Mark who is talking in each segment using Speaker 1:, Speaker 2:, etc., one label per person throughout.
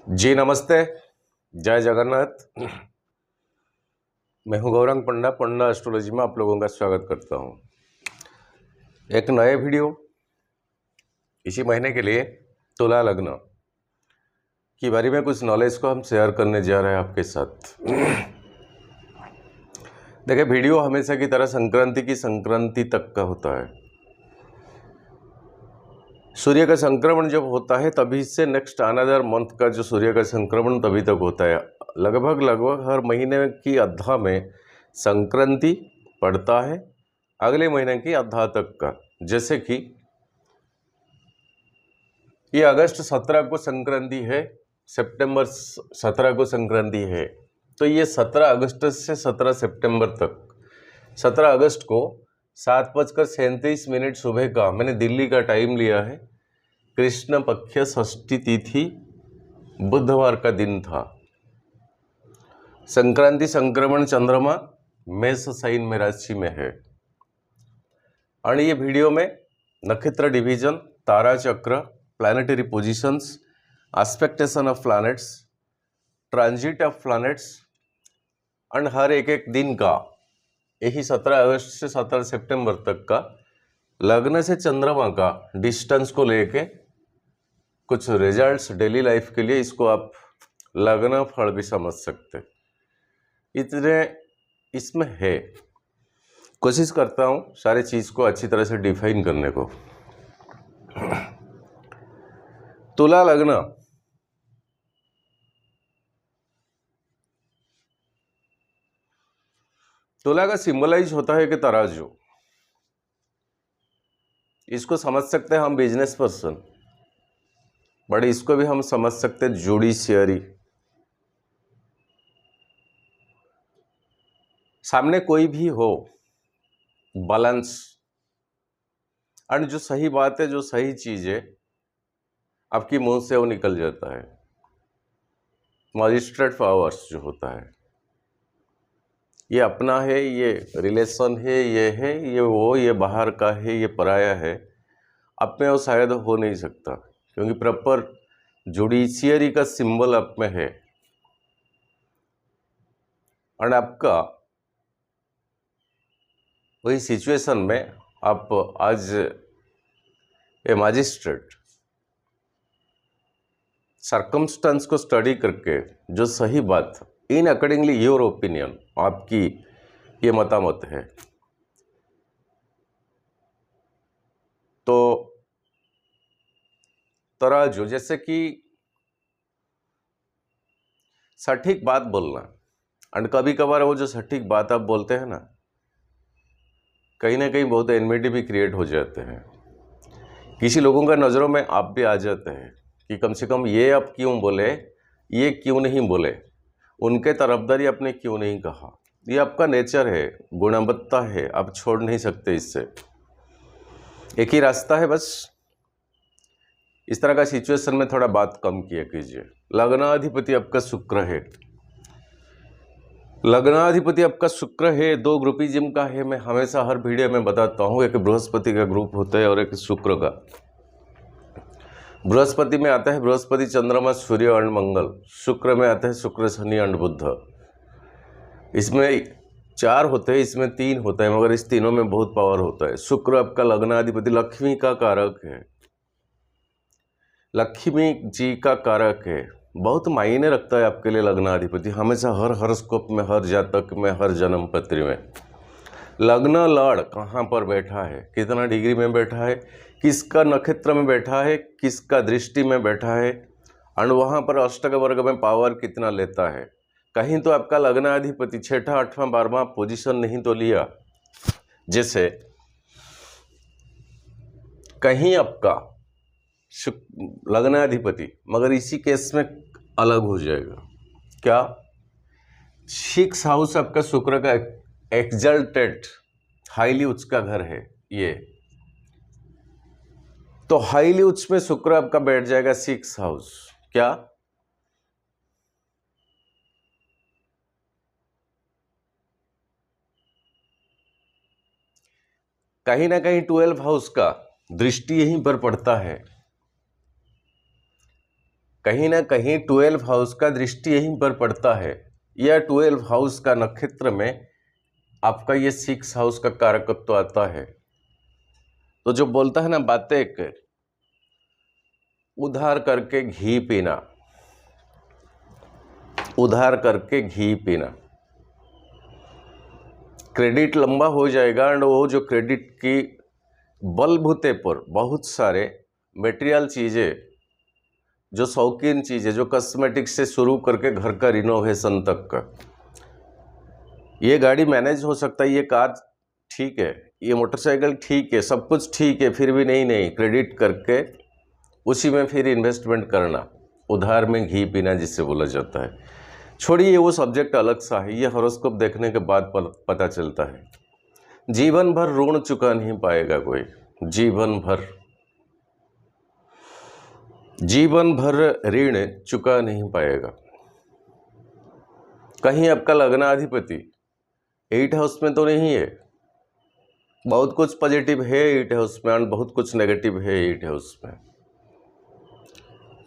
Speaker 1: जी नमस्ते, जय जगन्नाथ। मैं हूं गौरंग पंडा। पंडा एस्ट्रोलॉजी में आप लोगों का स्वागत करता हूं। एक नए वीडियो इसी महीने के लिए तुला लग्न के बारे में कुछ नॉलेज को हम शेयर करने जा रहे हैं आपके साथ। देखिए, वीडियो हमेशा की तरह संक्रांति तक का होता है। सूर्य का संक्रमण जब होता है तभी से नेक्स्ट अनदर मंथ का जो सूर्य का संक्रमण तभी तक होता है। लगभग हर महीने की अद्धा में संक्रांति पड़ता है, अगले महीने की अद्धा तक का। जैसे कि ये अगस्त 17 को संक्रांति है, सितंबर 17 को संक्रांति है, तो ये 17 अगस्त से 17 सितंबर तक। 17 अगस्त को 7:37 सुबह का मैंने दिल्ली का टाइम लिया है। कृष्ण पक्ष षष्ठी तिथि बुधवार का दिन था। संक्रांति संक्रमण चंद्रमा मेष साइन में राशि में है। और ये वीडियो में नक्षत्र डिवीजन, तारा चक्र, planetary positions, aspectation of planets, transit of planets और हर एक दिन का, यही 17 अगस्त से 17 सितंबर तक का लग्न से चंद्रमा का डिस्टेंस को लेके कुछ रिजल्ट्स डेली लाइफ के लिए, इसको आप लग्न फल भी समझ सकते। इतने इसमें है। कोशिश करता हूं सारी चीज को अच्छी तरह से डिफाइन करने को। तुला लग्न तुला का सिंबलाइज होता है कि तराजू। इसको समझ सकते हैं हम बिजनेस पर्सन, बट इसको भी हम समझ सकते हैं जुडिशियरी। सामने कोई भी हो, बैलेंस, और जो सही बात है, जो सही चीज है, आपकी मुंह से वो निकल जाता है। मजिस्ट्रेट पावर्स जो होता है, ये अपना है, ये रिलेशन है, ये वो, ये बाहर का है, ये पराया है, आप में वो शायद हो नहीं सकता, क्योंकि प्रॉपर जुडिशियरी का सिंबल आप में है। और आपका वही सिचुएशन में आप आज ए मजिस्ट्रेट सर्कमस्टेंस को स्टडी करके जो सही बात, इन अकॉर्डिंगली योर ओपिनियन, आपकी ये मतामत है, तो तराजू जैसे कि सटीक बात बोलना। और कभी कभार वो जो सटीक बात आप बोलते हैं ना, कहीं ना कहीं बहुत एनमिटी भी क्रिएट हो जाते हैं। किसी लोगों का नज़रों में आप भी आ जाते हैं कि कम से कम ये आप क्यों बोले, ये क्यों नहीं बोले, उनके तरफदारी आपने क्यों नहीं कहा। ये आपका नेचर है, गुणवत्ता है, आप छोड़ नहीं सकते इससे। एक ही रास्ता है बस, इस तरह का सिचुएशन में थोड़ा बात कम किया कीजिए। लग्नाधिपति आपका शुक्र है, लग्नाधिपति आपका शुक्र है, 2 ग्रुपिज्म का है। मैं हमेशा हर वीडियो में बताता हूँ, एक बृहस्पति का ग्रुप होता है और एक शुक्र का। बृहस्पति में आता है बृहस्पति, चंद्रमा, सूर्य और मंगल। शुक्र में आता है शुक्र, शनि और बुध। इसमें 4 होते हैं, इसमें 3 होता है, मगर इस तीनों में बहुत पावर होता है। शुक्र आपका लग्नाधिपति, लक्ष्मी का कारक है, लक्ष्मी जी का कारक है। बहुत मायने रखता है आपके लिए लग्नाधिपति, हमेशा हर हॉरोस्कोप में, हर जातक में, हर जन्म पत्री में। लग्न लड़ कहाँ पर बैठा है, कितना डिग्री में बैठा है, किसका नक्षत्र में बैठा है, किसका दृष्टि में बैठा है, और वहाँ पर अष्टक वर्ग में पावर कितना लेता है। कहीं तो आपका लग्नाधिपति 6ठा 8वां 12वां पोजीशन नहीं तो लिया, जैसे कहीं आपका लग्नाधिपति, मगर इसी केस में अलग हो जाएगा। क्या 6th हाउस आपका शुक्र का एक्सल्टेड हाईली उच्च का घर है ये, तो हाईली उच्च में शुक्र आपका बैठ जाएगा 6th हाउस। क्या कहीं ना कहीं 12th हाउस का दृष्टि यहीं पर पड़ता है। कहीं ना कहीं 12 हाउस का दृष्टि यहीं पर पड़ता है, या 12 हाउस का नक्षत्र में आपका ये 6 हाउस का कारकत्व आता है। तो जो बोलता है ना बातें एक उधार करके घी पीना, उधार करके घी पीना, क्रेडिट लंबा हो जाएगा एंड वो जो क्रेडिट की बलबूते पर बहुत सारे मटेरियल चीज़ें, जो शौकीन चीज़ें, जो कॉस्मेटिक्स से शुरू करके घर का रिनोवेशन तक का, ये गाड़ी मैनेज हो सकता है, ये कार ठीक है, ये मोटरसाइकिल ठीक है, सब कुछ ठीक है, फिर भी नहीं क्रेडिट करके उसी में फिर इन्वेस्टमेंट करना, उधार में घी पीना जिससे बोला जाता है। छोड़िए वो सब्जेक्ट अलग सा है, ये हॉरोस्कोप देखने के बाद पता चलता है। जीवन भर ऋण चुका नहीं पाएगा कोई, जीवन भर ऋण चुका नहीं पाएगा। कहीं आपका लग्नाधिपति 8 हाउस में तो नहीं है, बहुत कुछ पॉजिटिव है 8 हाउस में और बहुत कुछ नेगेटिव है 8 हाउस में।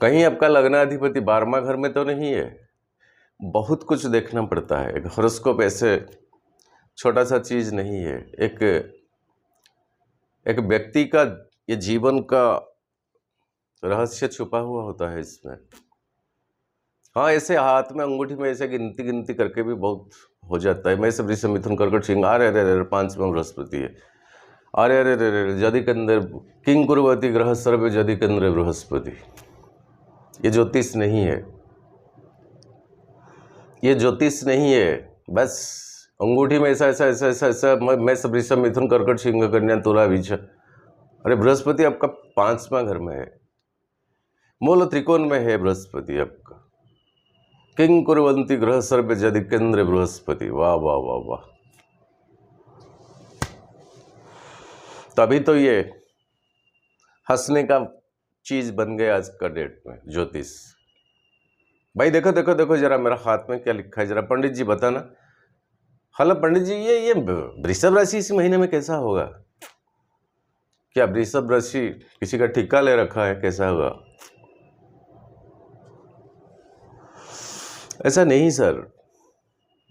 Speaker 1: कहीं आपका लग्नाधिपति 12वां घर में तो नहीं है, बहुत कुछ देखना पड़ता है। एक हॉरोस्कोप ऐसे छोटा सा चीज़ नहीं है, एक व्यक्ति का ये जीवन का रहस्य छुपा हुआ होता है इसमें। हाँ, ऐसे हाथ में अंगूठी में ऐसे गिनती करके भी बहुत हो जाता है। मेष वृष मिथुन कर्कट सिंह, अरे 5वां बृहस्पति है, अरे जदि केंद्र किंग कुर्वती ग्रह सर्वे जदि केंद्र बृहस्पति। ये ज्योतिष नहीं है, ये ज्योतिष नहीं है, बस अंगूठी में ऐसा मेष वृष मिथुन कर्कट सिंह कन्या तुला बीज। अरे बृहस्पति आपका 5वां घर में है, मूल त्रिकोण में है बृहस्पति आपका। किंग कुर्वन्ति ग्रह सर्वे जदि केंद्र बृहस्पति। वाह वाह वाह वाह। तभी तो ये हंसने का चीज बन गया आज का डेट में ज्योतिष। भाई देखो जरा मेरा हाथ में क्या लिखा है, जरा पंडित जी बताना। हेलो पंडित जी, ये वृषभ राशि इस महीने में कैसा होगा? क्या वृषभ राशि किसी का ठिका ले रखा है, कैसा होगा? ऐसा नहीं सर,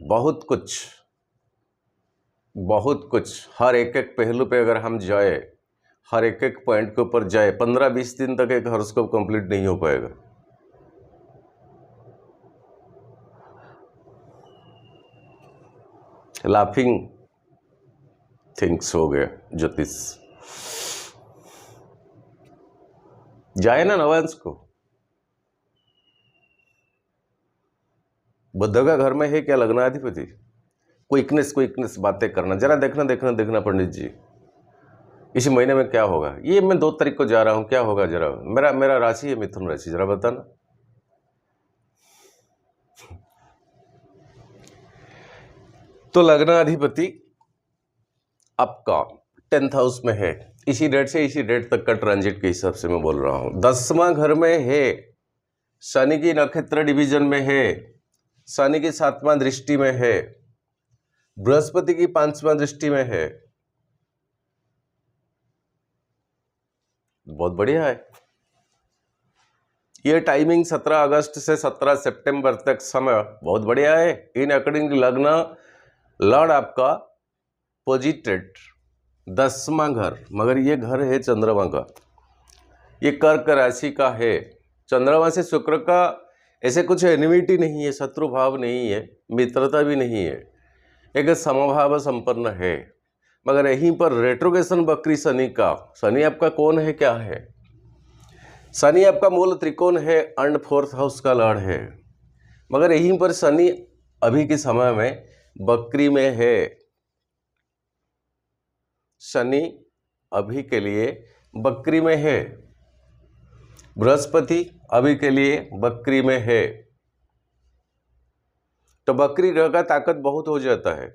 Speaker 1: बहुत कुछ हर एक पहलू पे अगर हम जाए, हर एक पॉइंट के ऊपर जाए, 15-20 दिन तक एक हॉरोस्कोप कंप्लीट नहीं हो पाएगा। लाफिंग थिंग्स हो गया ज्योतिष। जाए ना नवांश को, बुध का घर में है क्या लग्नाधिपति? क्विकनेस बातें करना, जरा देखना पंडित जी इस महीने में क्या होगा। ये मैं 2 तारीख को जा रहा हूं, क्या होगा जरा। मेरा राशि है मिथुन राशि, जरा बताना। तो लग्नाधिपति आपका 10th हाउस में है, इसी डेट से इसी डेट तक का ट्रांजिट के हिसाब से मैं बोल रहा हूं। 10वां घर में है, शनि की नक्षत्र डिवीजन में है, शनि की 7वां दृष्टि में है, बृहस्पति की 5वां दृष्टि में है। बहुत बढ़िया है। ये टाइमिंग 17 अगस्त से 17 सितंबर तक समय बहुत बढ़िया है। इन अकॉर्डिंग लग्न लॉर्ड आपका पोजिटेड 10वां घर, मगर ये घर है चंद्रमा का, ये कर्क राशि का है। चंद्रमा से शुक्र का ऐसे कुछ एनिमिटी नहीं है, शत्रु भाव नहीं है, मित्रता भी नहीं है, एक समभाव संपन्न है। मगर यहीं पर रेट्रोगेशन बकरी शनि का, शनि आपका कौन है, क्या है? शनि आपका मूल त्रिकोण है एंड 4th हाउस का लॉर्ड है, मगर यहीं पर शनि अभी के समय में बकरी में है। शनि अभी के लिए बकरी में है, बृहस्पति अभी के लिए बकरी में है। तो बकरी ग्रह का ताकत बहुत हो जाता है,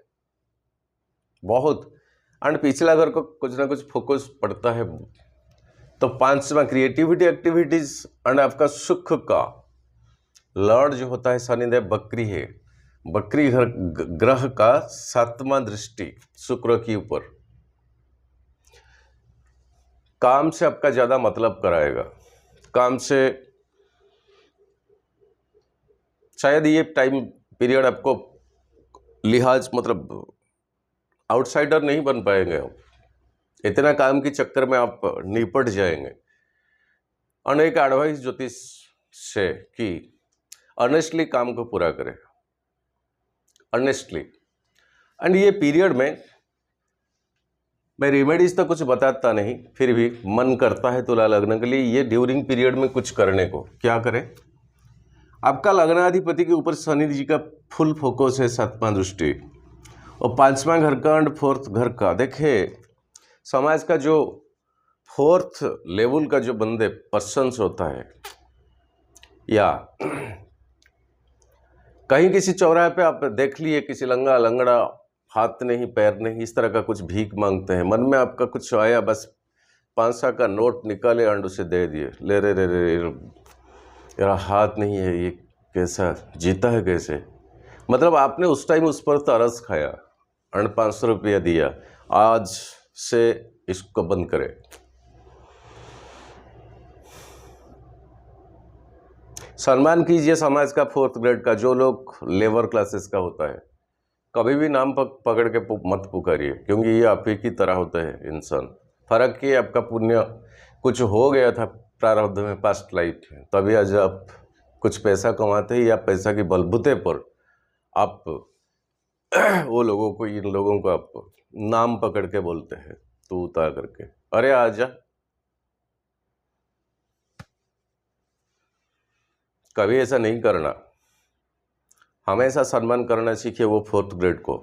Speaker 1: बहुत। एंड पिछला घर को कुछ ना कुछ फोकस पड़ता है। तो 5वां क्रिएटिविटी एक्टिविटीज एंड आपका सुख का लॉर्ड जो होता है शनिदेव बकरी है। बकरी ग्रह का 7वां दृष्टि शुक्र के ऊपर, काम से आपका ज्यादा मतलब कराएगा, काम से शायद ये टाइम पीरियड आपको लिहाज मतलब आउटसाइडर नहीं बन पाएंगे आप, इतना काम के चक्कर में आप निपट जाएंगे। और एक एडवाइस ज्योतिष से कि ऑनेस्टली काम को पूरा करें, ऑनेस्टली। एंड ये पीरियड में मैं रेमेडीज तो कुछ बताता नहीं, फिर भी मन करता है तुला लग्न के लिए ये ड्यूरिंग पीरियड में कुछ करने को। क्या करें? आपका लग्नाधिपति के ऊपर शनि जी का फुल फोकस है, 7वां दृष्टि, और 5वां घर का एंड 4th घर का। देखिए समाज का जो 4th लेवल का जो बंदे पर्सन्स होता है, या कहीं किसी चौराहे पे आप देख लिए किसी लंगा लंगड़ा, हाथ नहीं पैर नहीं, इस तरह का कुछ भीख मांगते हैं, मन में आपका कुछ आया, बस 500 का नोट निकाले एंड उसे दे दिए। ले रे रे रे, यार हाथ नहीं है, ये कैसा जीता है कैसे? मतलब आपने उस टाइम उस पर तरस खाया एंड 500 रुपया दिया। आज से इसको बंद करें। सम्मान कीजिए समाज का 4th ग्रेड का, जो लोग लेबर क्लासेस का होता है। कभी भी नाम पकड़ के मत पुकारिए, क्योंकि ये आप ही की तरह होते हैं इंसान। फर्क ये आपका पुण्य कुछ हो गया था प्रारब्ध में, पास्ट लाइफ में, तभी आज आप कुछ पैसा कमाते हैं, या पैसा की बलबूते पर आप वो लोगों को, इन लोगों को आप नाम पकड़ के बोलते हैं, तू उतार करके, अरे आजा। कभी ऐसा नहीं करना, हमेशा सम्मान करना सीखिए वो 4th ग्रेड को।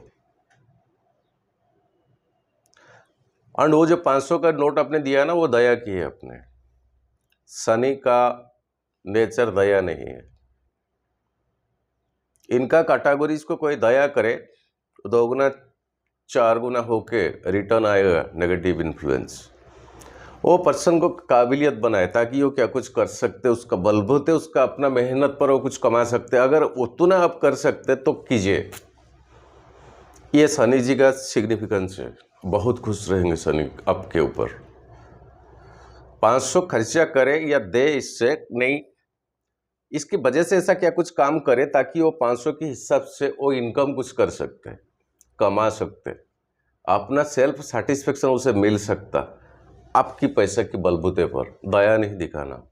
Speaker 1: और वो जो 500 का नोट आपने दिया ना, वो दया की है आपने। शनि का नेचर दया नहीं है। इनका कैटेगरीज को कोई दया करे तो 2 गुना 4 गुना होके रिटर्न आएगा नेगेटिव इन्फ्लुएंस। वो पर्सन को काबिलियत बनाए ताकि वो क्या कुछ कर सकते, उसका बलबूते, उसका अपना मेहनत पर वो कुछ कमा सकते। अगर उतना आप कर सकते तो कीजिए। ये शनि जी का सिग्निफिकेंस है, बहुत खुश रहेंगे शनि आपके ऊपर। 500 खर्चा करे या दे, इससे नहीं, इसकी वजह से ऐसा क्या कुछ काम करे ताकि वो 500 के हिसाब से वो इनकम कुछ कर सकते, कमा सकते, अपना सेल्फ सेटिस्फेक्शन उसे मिल सकता। आपकी पैसे के बलबूते पर दया नहीं दिखाना।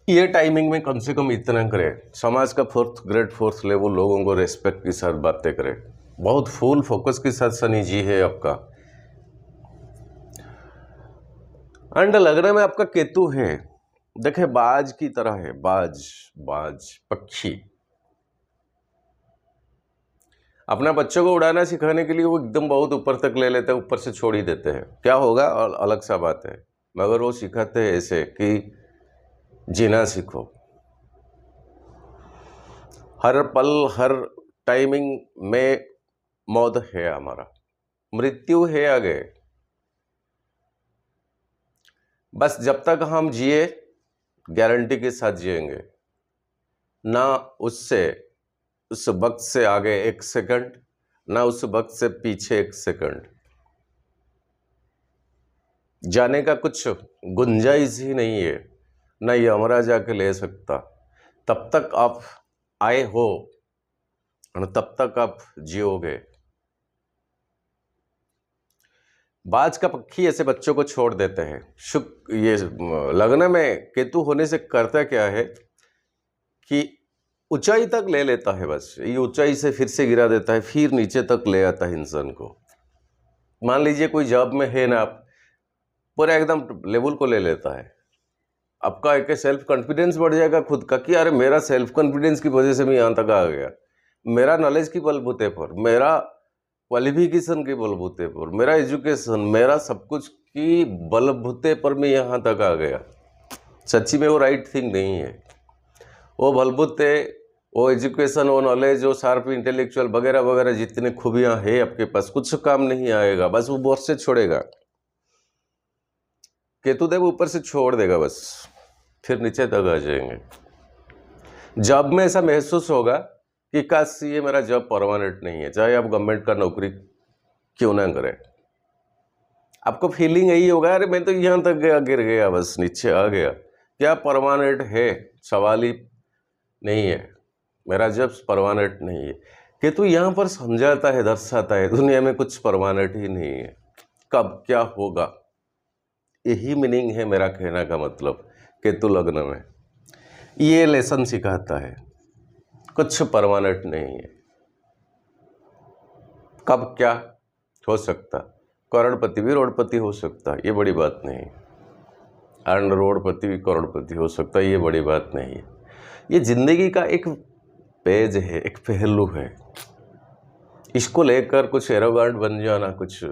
Speaker 1: ये टाइमिंग में कम से कम इतना करें, समाज का 4th ग्रेड 4th लेवल लोगों को रेस्पेक्ट के साथ बातें करें। बहुत फुल फोकस के साथ शनि जी है आपका। एंड लग्न में आपका केतु है, देखे बाज की तरह है, बाज बाज पक्षी। अपना बच्चों को उड़ाना सिखाने के लिए वो एकदम बहुत ऊपर तक ले लेते हैं, ऊपर से छोड़ ही देते हैं। क्या होगा अलग सा बात है, मगर वो सिखाते हैं ऐसे कि जीना सीखो। हर पल हर टाइमिंग में मौत है, हमारा मृत्यु है आगे। बस जब तक हम जिए गारंटी के साथ जिएंगे, ना उससे उस वक्त से आगे 1 सेकंड, ना उस वक्त से पीछे 1 सेकंड जाने का कुछ गुंजाइश ही नहीं है, ना ये हमारा जाके ले सकता। तब तक आप आए हो और तब तक आप जियोगे। बाज का पक्षी ऐसे बच्चों को छोड़ देते हैं। ये लग्न में केतु होने से करता क्या है कि ऊंचाई तक ले लेता है, बस ये ऊंचाई से फिर से गिरा देता है, फिर नीचे तक ले आता है इंसान को। मान लीजिए कोई जॉब में है ना, आप पूरा एकदम लेवल को ले लेता है। आपका एक सेल्फ कॉन्फिडेंस बढ़ जाएगा खुद का कि अरे मेरा सेल्फ कॉन्फिडेंस की वजह से मैं यहाँ तक आ गया, मेरा नॉलेज की बलबूते पर, मेरा क्वालिफिकेशन के बलबूते पर, मेरा एजुकेशन, मेरा सब कुछ की बलबूते पर मैं यहाँ तक आ गया। सच्ची में वो राइट थिंग नहीं है। वो बलबूते, वो एजुकेशन, वो नॉलेज, वो शार्प इंटेलेक्चुअल वगैरह वगैरह जितने खूबियाँ है आपके पास, कुछ काम नहीं आएगा, बस वो बोर्ड से छोड़ेगा। केतुदेव ऊपर से छोड़ देगा, बस फिर नीचे तक आ जाएंगे। जॉब में ऐसा महसूस होगा कि काश ये मेरा जॉब परमानेंट नहीं है, चाहे आप गवर्नमेंट का नौकरी क्यों ना करें, आपको फीलिंग यही होगा अरे मैं तो यहाँ तक गया, गिर गया, बस नीचे आ गया, क्या परमानेंट है? सवाल ही नहीं है, मेरा जब परमानेंट नहीं है। केतु यहाँ पर समझाता है, दर्शाता है दुनिया में कुछ परमानेंट ही नहीं है, कब क्या होगा, यही मीनिंग है मेरा कहने का मतलब। केतु लग्न में ये लेसन सिखाता है, कुछ परमानेंट नहीं है, कब क्या हो सकता, करोड़पति भी रोडपति हो सकता, ये बड़ी बात नहीं है, एंड रोडपति भी करोड़पति हो सकता है, ये बड़ी बात नहीं है। ये जिंदगी का एक पेज है, एक पहलू है, इसको लेकर कुछ एरोगेंट बन जाना कुछ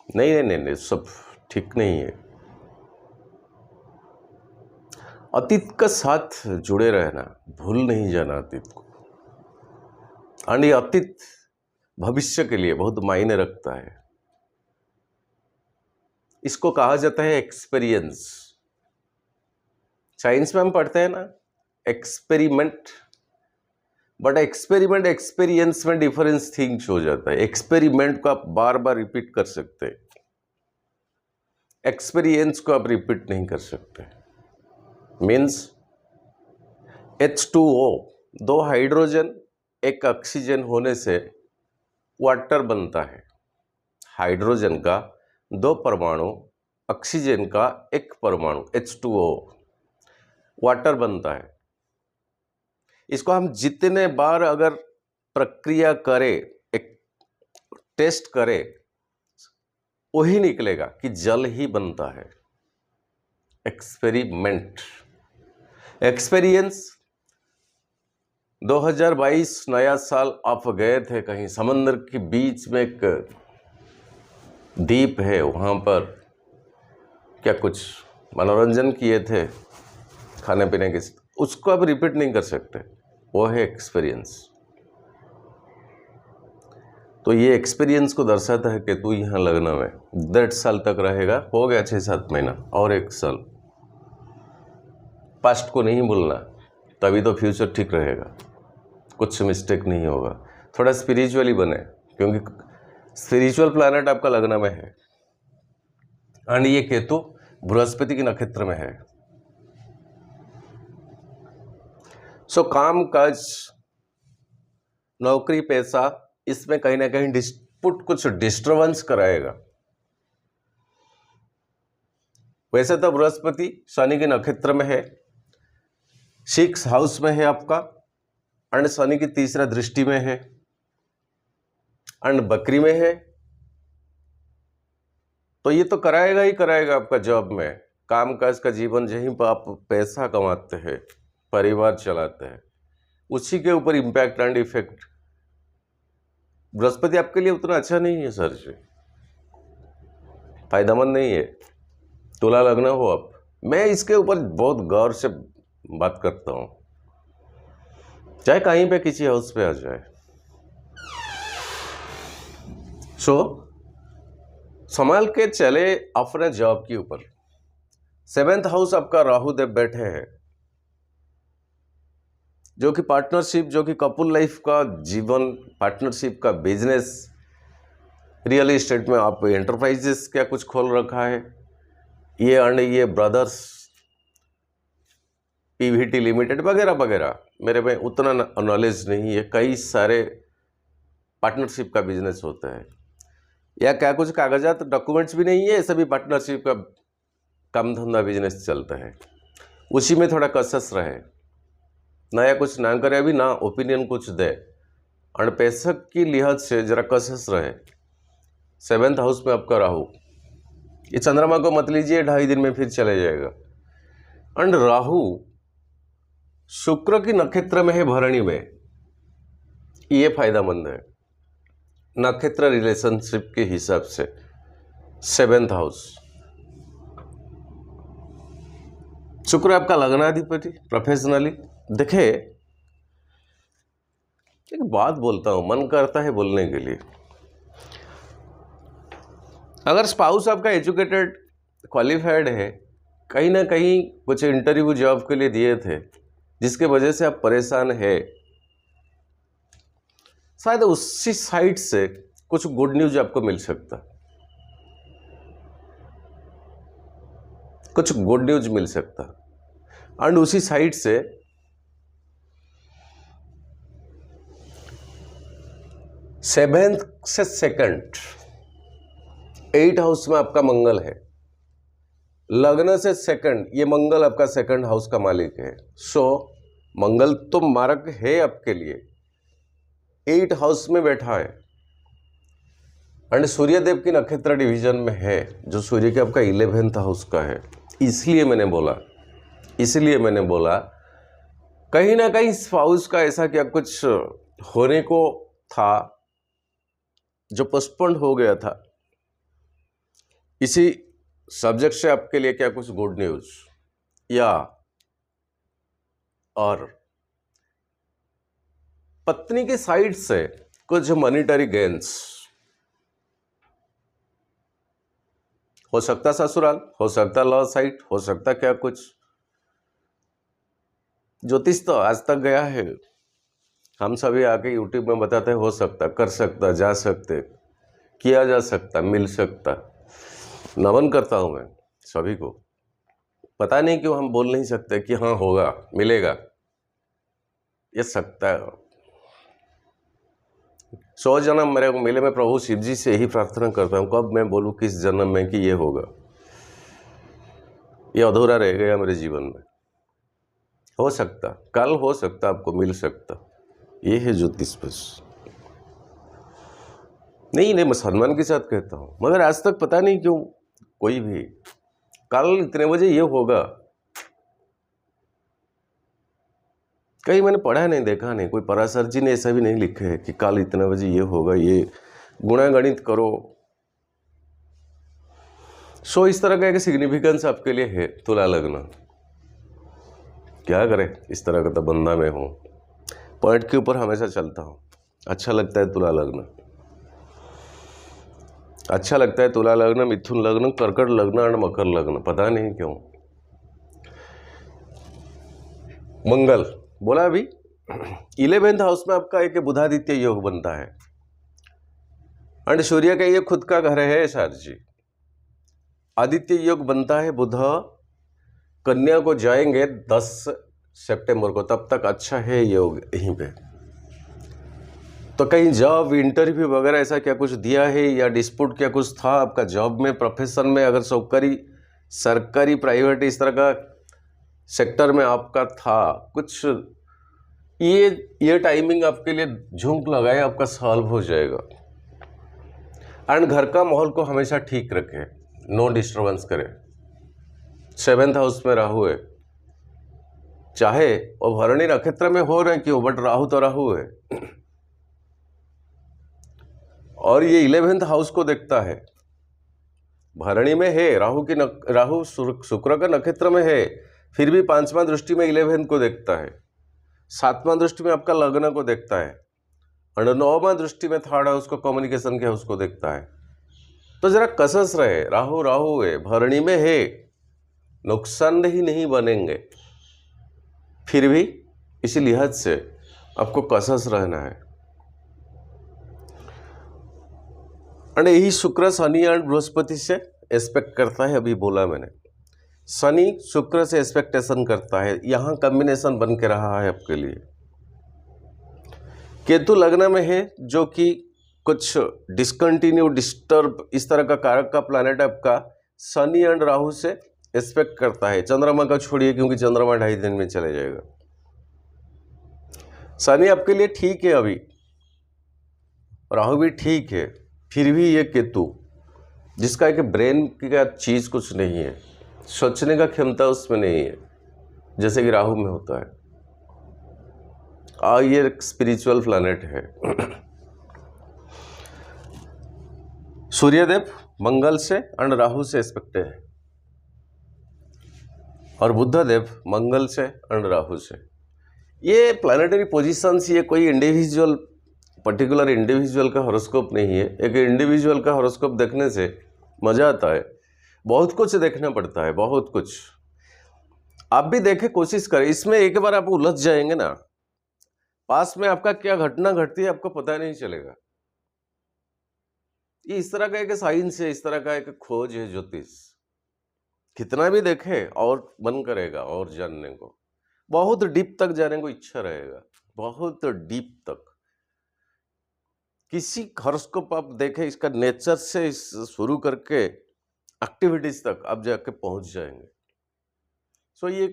Speaker 1: नहीं, सब ठीक नहीं है। अतीत के साथ जुड़े रहना, भूल नहीं जाना अतीत को, और ये अतीत भविष्य के लिए बहुत मायने रखता है। इसको कहा जाता है एक्सपीरियंस। साइंस में हम पढ़ते हैं ना एक्सपेरिमेंट, बट एक्सपेरिमेंट एक्सपीरियंस में डिफरेंस थिंग्स हो जाता है। एक्सपेरिमेंट को आप बार बार रिपीट कर सकते हैं, एक्सपीरियंस को आप रिपीट नहीं कर सकते। मीन्स H2O, 2 हाइड्रोजन 1 ऑक्सीजन होने से वाटर बनता है। हाइड्रोजन का 2 परमाणु, ऑक्सीजन का 1 परमाणु, H2O वाटर बनता है। इसको हम जितने बार अगर प्रक्रिया करें, एक टेस्ट करें, वही निकलेगा कि जल ही बनता है। एक्सपेरिमेंट। एक्सपीरियंस 2022 नया साल आप गए थे कहीं, समंदर के बीच में एक द्वीप है, वहाँ पर क्या कुछ मनोरंजन किए थे खाने पीने के, उसको आप रिपीट नहीं कर सकते, वो है एक्सपीरियंस। तो ये एक्सपीरियंस को दर्शाता है कि तू यहाँ लगना में 1.5 साल तक रहेगा, हो गया 6-7 महीना और 1 साल। पास्ट को नहीं भूलना, तभी तो फ्यूचर ठीक रहेगा, कुछ मिस्टेक नहीं होगा। थोड़ा स्पिरिचुअली बने, क्योंकि स्पिरिचुअल प्लैनेट आपका लग्न में है, एंड ये केतु बृहस्पति के नक्षत्र में है। सो काम काज, नौकरी, पैसा, इसमें कहीं ना कहीं डिस्प्यूट, कुछ डिस्टर्बेंस कराएगा। वैसे तो बृहस्पति शनि के नक्षत्र में है, 6th हाउस में है आपका, एंड शनि की 3रा दृष्टि में है, एंड बकरी में है, तो ये तो कराएगा ही कराएगा आपका जॉब में, काम काज का जीवन, जहीं पर आप पैसा कमाते हैं, परिवार चलाते हैं, उसी के ऊपर इम्पैक्ट एंड इफेक्ट। बृहस्पति आपके लिए उतना अच्छा नहीं है सर जी, फायदेमंद नहीं है। तुला लग्न हो आप, मैं इसके ऊपर बहुत गौर से बात करता हूं, चाहे कहीं पे किसी हाउस पे आ जाए। सो संभाल के चले अपने जॉब के ऊपर। 7th हाउस आपका राहु देव बैठे हैं, जो कि पार्टनरशिप, जो कि कपुल लाइफ का जीवन, पार्टनरशिप का बिजनेस, रियल एस्टेट में आप एंटरप्राइजेस क्या कुछ खोल रखा है, ये एंड ये ब्रदर्स PVT लिमिटेड वगैरह वगैरह, मेरे में उतना नॉलेज नहीं है। कई सारे पार्टनरशिप का बिजनेस होता है, या क्या कुछ कागजात डॉक्यूमेंट्स भी नहीं है, सभी पार्टनरशिप का काम धंधा बिजनेस चलता है। उसी में थोड़ा कसस रहे, नया कुछ ना करे, अभी ना ओपिनियन कुछ दे, और पैसा की लिहाज से जरा कसस रहे। 7th हाउस में आपका राहु, ये चंद्रमा को मत लीजिए, 2.5 दिन में फिर चले जाएगा। एंड राहु शुक्र की नक्षत्र में है, भरणी में, ये फायदेमंद है नक्षत्र रिलेशनशिप के हिसाब से। 7th हाउस, शुक्र आपका लग्नाधिपति, प्रोफेशनली। देखे, एक बात बोलता हूं, मन करता है बोलने के लिए। अगर स्पाउस आपका एजुकेटेड, क्वालिफाइड है, कहीं ना कहीं कुछ इंटरव्यू जॉब के लिए दिए थे, जिसके वजह से आप परेशान है, शायद उसी साइड से कुछ गुड न्यूज आपको मिल सकता, कुछ गुड न्यूज मिल सकता। एंड उसी साइड से सेवेंथ से सेकंड 8 हाउस में आपका मंगल है। लग्न से सेकंड, ये मंगल आपका सेकंड हाउस का मालिक है। सो मंगल तो मार्ग है आपके लिए, 8 हाउस में बैठा है एंड सूर्यदेव की नक्षत्र डिवीजन में है, जो सूर्य के आपका 11th हाउस का है। इसलिए मैंने बोला कहीं ना कहीं इस हाउस का ऐसा क्या कुछ होने को था जो पोस्टपोन्ड हो गया था। इसी सब्जेक्ट से आपके लिए क्या कुछ गुड न्यूज या और पत्नी के साइड से कुछ मॉनिटरी गेन्स हो सकता, ससुराल हो सकता, लॉ साइड हो सकता, क्या कुछ ज्योतिष तो आज तक गया है। हम सभी आके यूट्यूब में बताते हो सकता, कर सकता, जा सकते, किया जा सकता, मिल सकता। नमन करता हूं मैं सभी को। पता नहीं क्यों हम बोल नहीं सकते कि हाँ होगा, मिलेगा, ये सकता है। 100 जन्म मेरे को मिले। मैं प्रभु शिव जी से यही प्रार्थना करता हूँ, कब मैं बोलूँ किस जन्म में कि ये होगा, ये अधूरा रह गया मेरे जीवन में। हो सकता, कल हो सकता, आपको मिल सकता। ये है ज्योतिष बस। नहीं, मैं सम्मान के साथ कहता हूँ, मगर आज तक पता नहीं क्यों कोई भी कल इतने बजे ये होगा, कहीं मैंने पढ़ा नहीं, देखा नहीं, कोई पराशर जी ने ऐसा भी नहीं लिखे है कि कल इतने बजे ये होगा, ये गुणागणित करो। सो इस तरह का एक सिग्निफिकेंस आपके लिए है। तुला लग्न, क्या करे, इस तरह का तो बंदा में हूँ, पॉइंट के ऊपर हमेशा चलता हूँ। अच्छा लगता है तुला लग्न, अच्छा लगता है तुला लग्न, मिथुन लग्न, कर्कट लग्न और मकर लग्न। पता नहीं क्यों। मंगल बोला अभी 11th हाउस में आपका एक बुधादित्य योग बनता है एंड सूर्य का ये खुद का घर है सर जी। आदित्य योग बनता है, बुध कन्या को जाएंगे 10 सितंबर को, तब तक अच्छा है योग यहीं पे। तो कहीं जॉब इंटरव्यू वगैरह ऐसा क्या कुछ दिया है या डिस्प्यूट क्या कुछ था आपका जॉब में, प्रोफेशन में, अगर सरकारी प्राइवेट इस तरह का सेक्टर में आपका था कुछ, ये टाइमिंग आपके लिए झुंक लगाए, आपका सॉल्व हो जाएगा। एंड घर का माहौल को हमेशा ठीक रखे, नो डिस्टर्बेंस करे। 7th हाउस में राहु है, चाहे वो भरणी नक्षत्र में हो रहे क्यों, बट राहु तो राहु है और ये 11th हाउस को देखता है। भरणी में है, राहु शुक्र का नक्षत्र में है, फिर भी 5वां दृष्टि में 11th को देखता है, 7वां दृष्टि में आपका लग्न को देखता है और 9वां दृष्टि में 3rd हाउस को, कम्युनिकेशन के हाउस को देखता है। तो जरा कसस रहे, राहु है, भरणी में है, नुकसानदेही नहीं बनेंगे, फिर भी इसी लिहाज से आपको कसस रहना है। और यही शुक्र शनि और बृहस्पति से एस्पेक्ट करता है। अभी बोला मैंने, शनि शुक्र से एक्सपेक्टेशन करता है, यहां कॉम्बिनेशन बन के रहा है आपके लिए। केतु लग्न में है, जो कि कुछ डिसकंटिन्यू, डिस्टर्ब, इस तरह का कारक का प्लैनेट आपका शनि एंड राहु से एक्सपेक्ट करता है। चंद्रमा का छोड़िए, क्योंकि चंद्रमा 2.5 दिन में चले जाएगा। शनि आपके लिए ठीक है, अभी राहु भी ठीक है, फिर भी ये केतु जिसका एक ब्रेन का चीज कुछ नहीं है, सोचने का क्षमता उसमें नहीं है, जैसे कि राहु में होता है। ये एक स्पिरिचुअल प्लैनेट है। सूर्यदेव मंगल से एंड राहु से एक्सपेक्टेड है और बुधदेव मंगल से एंड राहु से। ये प्लैनेटरी पोजीशंस, ये कोई इंडिविजुअल, पर्टिकुलर इंडिविजुअल का हॉरोस्कोप नहीं है। एक इंडिविजुअल का हॉरोस्कोप देखने से मजा आता है, बहुत कुछ देखना पड़ता है, बहुत कुछ। आप भी देखें, कोशिश करें, इसमें एक बार आप उलझ जाएंगे ना, पास में आपका क्या घटना घटती है आपको पता नहीं चलेगा। ये इस तरह का एक साइंस है, इस तरह का एक खोज है ज्योतिष। कितना भी देखे और मन करेगा और जानने को, बहुत डीप तक जाने को इच्छा रहेगा, बहुत डीप तक। किसी हॉरोस्कोप आप देखें, इसका नेचर से शुरू करके एक्टिविटीज तक आप जाके पहुंच जाएंगे। सो ये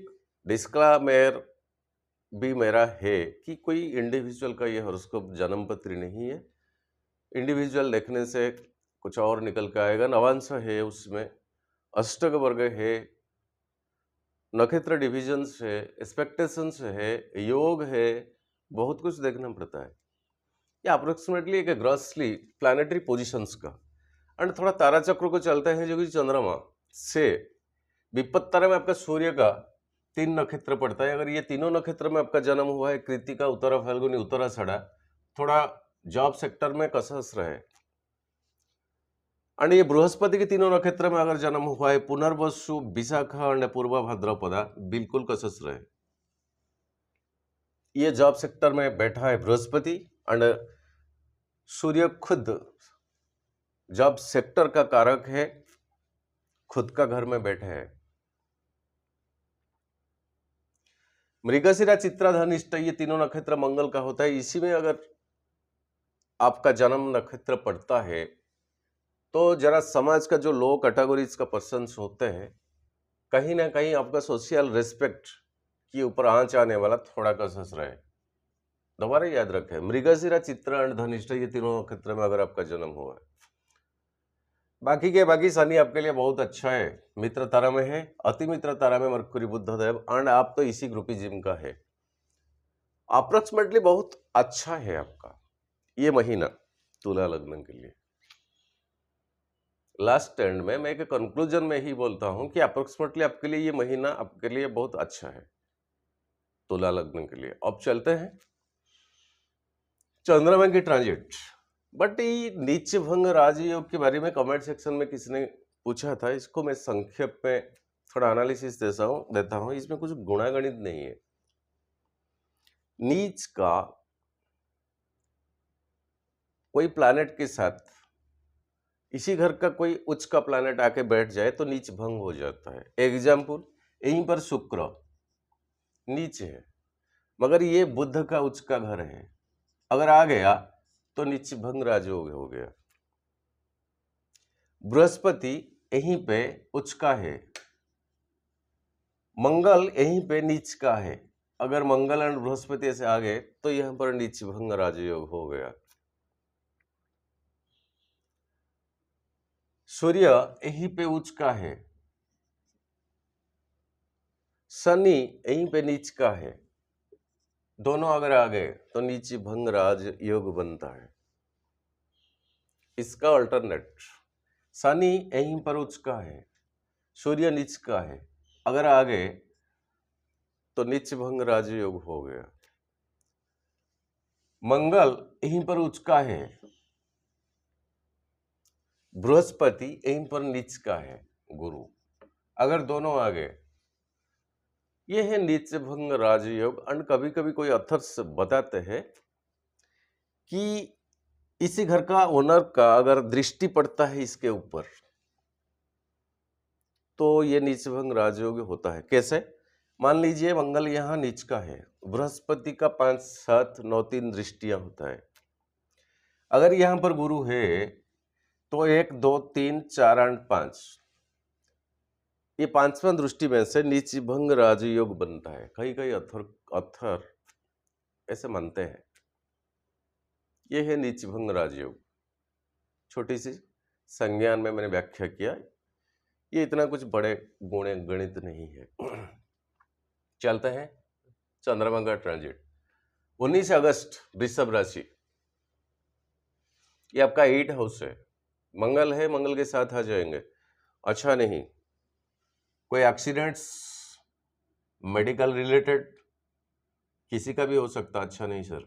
Speaker 1: डिस्क्लेमर भी मेरा है कि कोई इंडिविजुअल का ये हॉरोस्कोप जन्मपत्री नहीं है। इंडिविजुअल देखने से कुछ और निकल के आएगा। नवांश है, उसमें अष्टक वर्ग है, नक्षत्र डिविजन्स है, एक्सपेक्टेशंस है, योग है, बहुत कुछ देखना पड़ता है। ये अप्रोक्सीमेटली एक ग्रॉसली प्लानिटरी पोजिशंस का, एंड थोड़ा तारा चक्र को चलते हैं जो कि चंद्रमा से विपत्त तारा में आपका सूर्य का 3 नक्षत्र पड़ता है। अगर ये तीनों नक्षत्र में आपका जन्म हुआ है, कृतिका, उत्तरा फाल्गुनी, उत्तराषाढ़ा, थोड़ा जॉब सेक्टर में कसस रहे। और ये बृहस्पति के तीनों नक्षत्र में अगर जन्म हुआ है, पुनर्वसु, विशाखा और पूर्व भाद्रपदा, बिल्कुल कसस रहे। ये जॉब सेक्टर में बैठा है बृहस्पति, एंड सूर्य खुद जॉब सेक्टर का कारक है, खुद का घर में बैठे हैं। मृगशिरा, चित्रा, धनिष्ठा, ये तीनों नक्षत्र मंगल का होता है। इसी में अगर आपका जन्म नक्षत्र पड़ता है तो जरा समाज का जो लो कैटेगरीज का पर्सन्स होते हैं, कहीं ना कहीं आपका सोशल रिस्पेक्ट के ऊपर आंच आने वाला थोड़ा कसस रहे। दोबारा याद रखें, मृगशिरा, चित्रा एंड धनिष्ठा, ये तीनों नक्षत्र में अगर आपका जन्म हुआ है। बाकी शनि आपके लिए बहुत अच्छा है, मित्र तारा में है, अति मित्र तारा में मरकुरी, बुधदेव, एंड आप तो इसी ग्रुपिज्म का है। अप्रोक्सीमेटली बहुत अच्छा है आपका ये महीना तुला लग्न के लिए। लास्ट एंड में मैं एक कंक्लूजन में ही बोलता हूं कि अप्रोक्सीमेटली आपके लिए ये महीना आपके लिए बहुत अच्छा है तुला लग्न के लिए। अब चलते हैं चंद्रमा की ट्रांजिट। बट ये नीच भंग राजयोग के बारे में कमेंट सेक्शन में किसी ने पूछा था, इसको मैं संक्षेप में थोड़ा एनालिसिस देता हूं। इसमें कुछ गुणागणित नहीं है। नीच का कोई प्लैनेट के साथ इसी घर का कोई उच्च का प्लैनेट आके बैठ जाए तो नीच भंग हो जाता है। एग्जाम्पल, यहीं पर शुक्र नीच है, मगर ये बुध का उच्च का घर है, अगर आ गया तो नीच भंग राजयोग हो गया। बृहस्पति यहीं पे उच्च का है, मंगल यहीं पे नीच का है, अगर मंगल एंड बृहस्पति ऐसे आ गए तो यहां पर नीच भंग राजयोग हो गया। सूर्य यहीं पे उच्च का है, शनि यहीं पे नीच का है, दोनों अगर आ गए तो नीच भंग राज योग बनता है। इसका अल्टरनेट, शनि यहीं पर उच्च का है, सूर्य नीच का है, अगर आ गए तो नीच भंग राज योग हो गया। मंगल यहीं पर उच्च का है, बृहस्पति यहीं पर नीच का है, गुरु, अगर दोनों आ गए, ये है नीच भंग राजयोग। एंड कभी कभी कोई अथर्स बताते हैं कि इसी घर का ओनर का अगर दृष्टि पड़ता है इसके ऊपर तो ये नीच भंग राजयोग होता है। कैसे? मान लीजिए मंगल यहाँ नीच का है, बृहस्पति का 5, 7, 9, 3 दृष्टियां होता है। अगर यहाँ पर गुरु है तो 1, 2, 3, 4 और 5, ये 5वां दृष्टि में से नीच भंग राजयोग बनता है। कई अथर ऐसे मानते हैं। ये है नीच भंग राजयोग। छोटी सी संज्ञान में मैंने व्याख्या किया, ये इतना कुछ बड़े गुणे गणित नहीं है। चलते हैं चंद्रमा का ट्रांजिट। 19 अगस्त वृषभ राशि, ये आपका 8 हाउस है, मंगल है, मंगल के साथ आ जाएंगे। अच्छा नहीं, कोई एक्सीडेंट्स मेडिकल रिलेटेड किसी का भी हो सकता, अच्छा नहीं सर।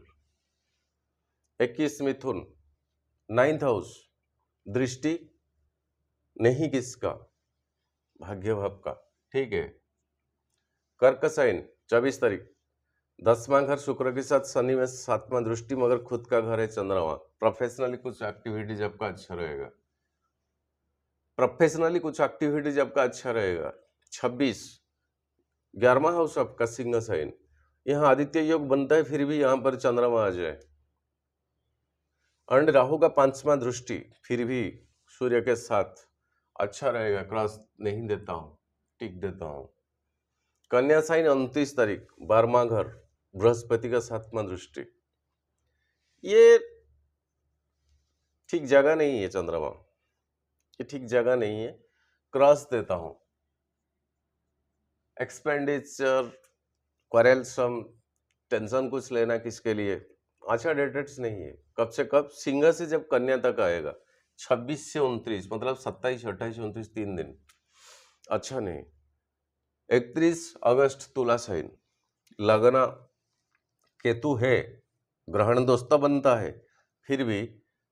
Speaker 1: 21 मिथुन, 9th हाउस, दृष्टि नहीं किसका, भाग्य भाव का, ठीक है। कर्क साइन 24 तारीख, 10वां घर शुक्र के साथ शनि में 7वां दृष्टि, मगर खुद का घर है चंद्रमा। प्रोफेशनली कुछ एक्टिविटीज आपका अच्छा रहेगा। प्रोफेशनली कुछ एक्टिविटीज आपका अच्छा रहेगा। 26 11वां हाउस आपका सिंह साइन, यहाँ आदित्य योग बनता है, फिर भी यहाँ पर चंद्रमा आ जाए। एंड राहु का 5वां दृष्टि फिर भी सूर्य के साथ अच्छा रहेगा, क्रॉस नहीं देता हूँ, टिक देता हूँ। कन्या साइन 29 तारीख 12वां घर बृहस्पति का 7वां दृष्टि, ये ठीक जगह नहीं है चंद्रमा, ये ठीक जगह नहीं है, क्रॉस देता हूं। एक्सपेंडिचर, क्वारेलसम, टेंशन कुछ लेना किसके लिए, अच्छा डेटेट्स नहीं है। कब से कब, सिंह से जब कन्या तक आएगा 26 से 29, मतलब 27, 28, 29 3 दिन अच्छा नहीं। 31 अगस्त तुला साइन, लगना केतु है, ग्रहण दोस्त बनता है, फिर भी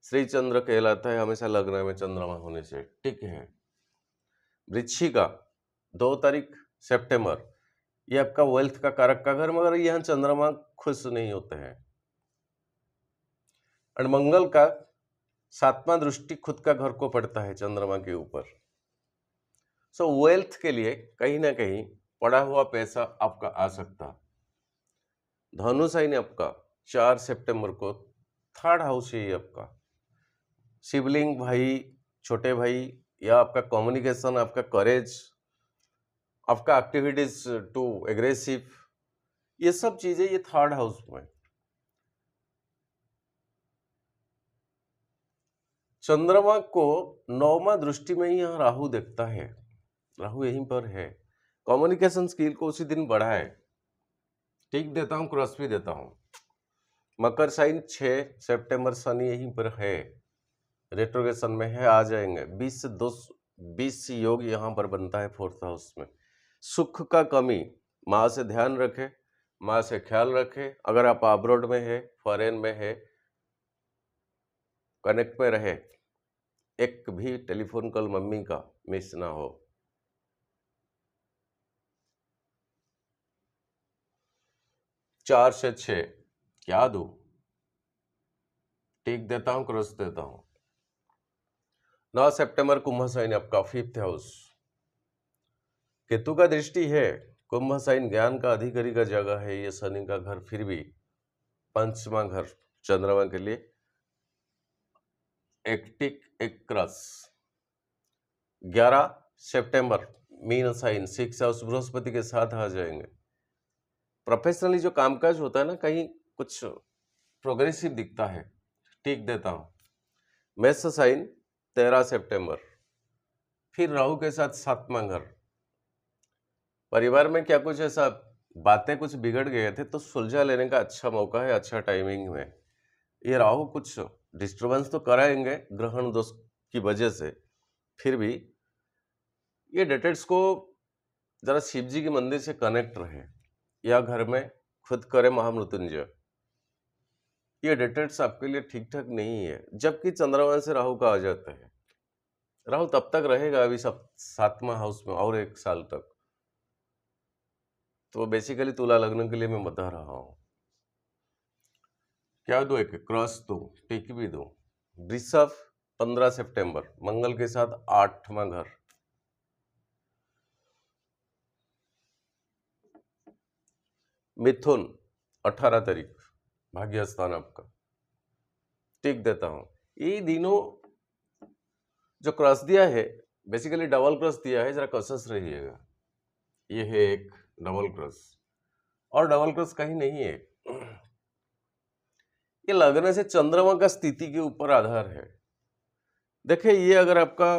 Speaker 1: श्री चंद्र कहलाता है हमेशा लग्न में चंद्रमा होने से, ठीक है। वृश्चिका 2 तारीख सितंबर, ये आपका वेल्थ का कारक का घर, मगर यहाँ चंद्रमा खुश नहीं होते हैं। और मंगल का 7वां दृष्टि खुद का घर को पड़ता है चंद्रमा के ऊपर। सो वेल्थ के लिए कहीं ना कहीं पड़ा हुआ पैसा आपका आ सकता। धनु साइन आपका 4 सितंबर को, 3rd हाउस है ये आपका, सिबलिंग भाई, छोटे भाई, या आपका कम्युनिकेशन, आपका करेज, आपका एक्टिविटीज टू एग्रेसिव, ये सब चीजें ये 3rd हाउस में। चंद्रमा को 9वां दृष्टि में ही यहाँ राहु देखता है, राहु यहीं पर है। कम्युनिकेशन स्किल को उसी दिन बढ़ाए, टिक देता हूँ, क्रॉस भी देता हूँ। मकर साइन 6 सितंबर, शनि यहीं पर है, रेट्रोगेशन में है, आ जाएंगे। 20 से 20 योग यहाँ पर बनता है 4th हाउस में। सुख का कमी, माँ से ध्यान रखे, माँ से ख्याल रखे। अगर आप अब्रॉड में है, फॉरेन में है, कनेक्ट में रहे, एक भी टेलीफोन कॉल मम्मी का मिस ना हो। चार से 6 क्या दूं, टिक देता हूं, क्रॉस देता हूं। 9 सितंबर कुंभ साइन आपका 5th हाउस, केतु का दृष्टि है, कुंभ साइन ज्ञान का अधिकारी का जगह है, ये शनि का घर, फिर भी 5वां घर चंद्रमा के लिए, एक टिक एक क्रॉस। 11 सितंबर मीन साइन 6 हाउस बृहस्पति के साथ आ जाएंगे। प्रोफेशनली जो कामकाज होता है ना, कहीं कुछ प्रोग्रेसिव दिखता है, टिक देता हूं। मेष साइन 13 सितंबर, फिर राहु के साथ 7वां घर। परिवार में क्या कुछ ऐसा बातें कुछ बिगड़ गए थे तो सुलझा लेने का अच्छा मौका है, अच्छा टाइमिंग में। ये राहु कुछ डिस्टर्बेंस तो कराएंगे ग्रहण दोष की वजह से, फिर भी ये डेटेट्स को जरा शिव जी के मंदिर से कनेक्ट रहे, या घर में खुद करे महामृत्युंजय। ये डेटेट्स आपके लिए ठीक ठाक नहीं है, जबकि चंद्रमा से राहु का आ जाता है। राहु तब तक रहेगा अभी सब 7वां हाउस में और 1 साल तक, तो बेसिकली तुला लग्न के लिए मैं बता रहा हूं। क्या दो, एक क्रॉस दो, टिक भी दो। वृषभ 15 सितंबर, मंगल के साथ 8वां घर। मिथुन 18 तारीख, भाग्य स्थान आपका, टिक देता हूं। ये दिनों जो क्रॉस दिया है, बेसिकली डबल क्रॉस दिया है, जरा कॉशियस रहिएगा। ये है एक डबल क्रॉस, और डबल क्रॉस कहीं नहीं है, ये लगने से चंद्रमा का स्थिति के ऊपर आधार है। देखिए, ये अगर आपका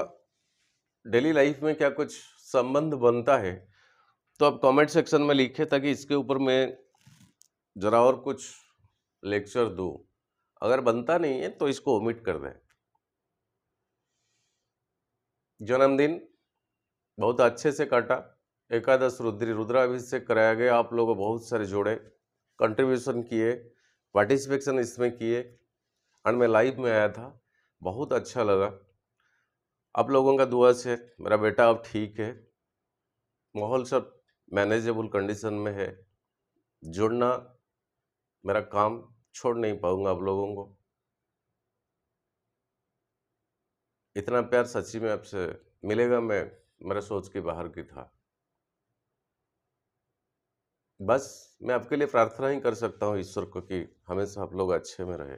Speaker 1: डेली लाइफ में क्या कुछ संबंध बनता है तो आप कमेंट सेक्शन में लिखें, ताकि इसके ऊपर मैं जरा और कुछ लेक्चर दूं। अगर बनता नहीं है तो इसको ओमिट कर दें। जन्मदिन बहुत अच्छे से काटा, एकादश रुद्राभिषेक कराया गया, आप लोगों बहुत सारे जोड़े, कंट्रीब्यूशन किए, पार्टिसिपेशन इसमें किए, और मैं लाइव में आया था, बहुत अच्छा लगा। आप लोगों का दुआ से मेरा बेटा अब ठीक है, माहौल सब मैनेजेबल कंडीशन में है। जुड़ना मेरा काम, छोड़ नहीं पाऊंगा आप लोगों को। इतना प्यार सच्ची में आपसे मिलेगा, मैं मेरा सोच के बाहर की था। बस मैं आपके लिए प्रार्थना ही कर सकता हूँ ईश्वर को कि हमेशा आप लोग अच्छे में रहे,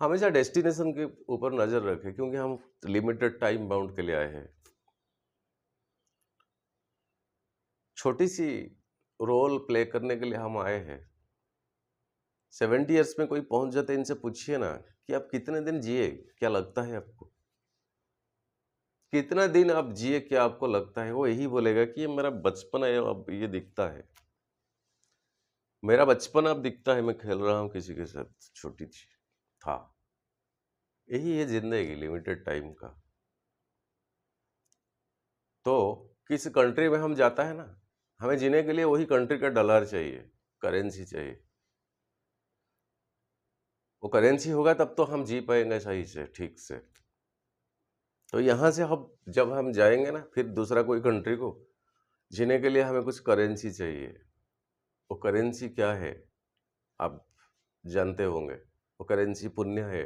Speaker 1: हमेशा डेस्टिनेशन के ऊपर नजर रखें, क्योंकि हम लिमिटेड टाइम बाउंड के लिए आए हैं। छोटी सी रोल प्ले करने के लिए हम आए हैं। 70 ईयर्स में कोई पहुंच जाते, इनसे पूछिए ना कि आप कितने दिन जिए, क्या लगता है आपको, कितना दिन आप जिए, क्या आपको लगता है। वो यही बोलेगा कि ये मेरा बचपन है, अब ये दिखता है, मेरा बचपन अब दिखता है, मैं खेल रहा हूँ किसी के साथ, छोटी सी था। यही है जिंदगी, लिमिटेड टाइम का। तो किस कंट्री में हम जाता है ना, हमें जीने के लिए वही कंट्री का डॉलर चाहिए, करेंसी चाहिए। वो करेंसी होगा तब तो हम जी पाएंगे सही से, ठीक से। तो यहाँ से हम जब हम जाएंगे ना फिर दूसरा कोई कंट्री को, जीने के लिए हमें कुछ करेंसी चाहिए। वो करेंसी क्या है आप जानते होंगे। वो करेंसी पुण्य है,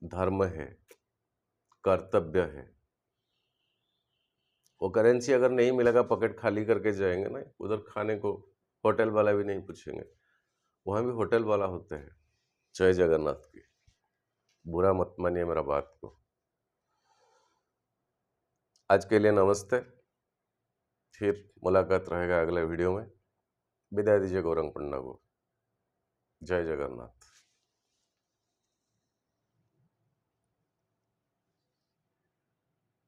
Speaker 1: धर्म है, कर्तव्य है। वो करेंसी अगर नहीं मिलेगा, पॉकेट खाली करके जाएंगे ना उधर, खाने को होटल वाला भी नहीं पूछेंगे, वहाँ भी होटल वाला होते हैं। जय जगन्नाथ की। बुरा मत मानिए मेरा बात को। आज के लिए नमस्ते, फिर मुलाकात रहेगा अगले वीडियो में। विदाई दीजिए गौरंग पंडा को। जय जगन्नाथ।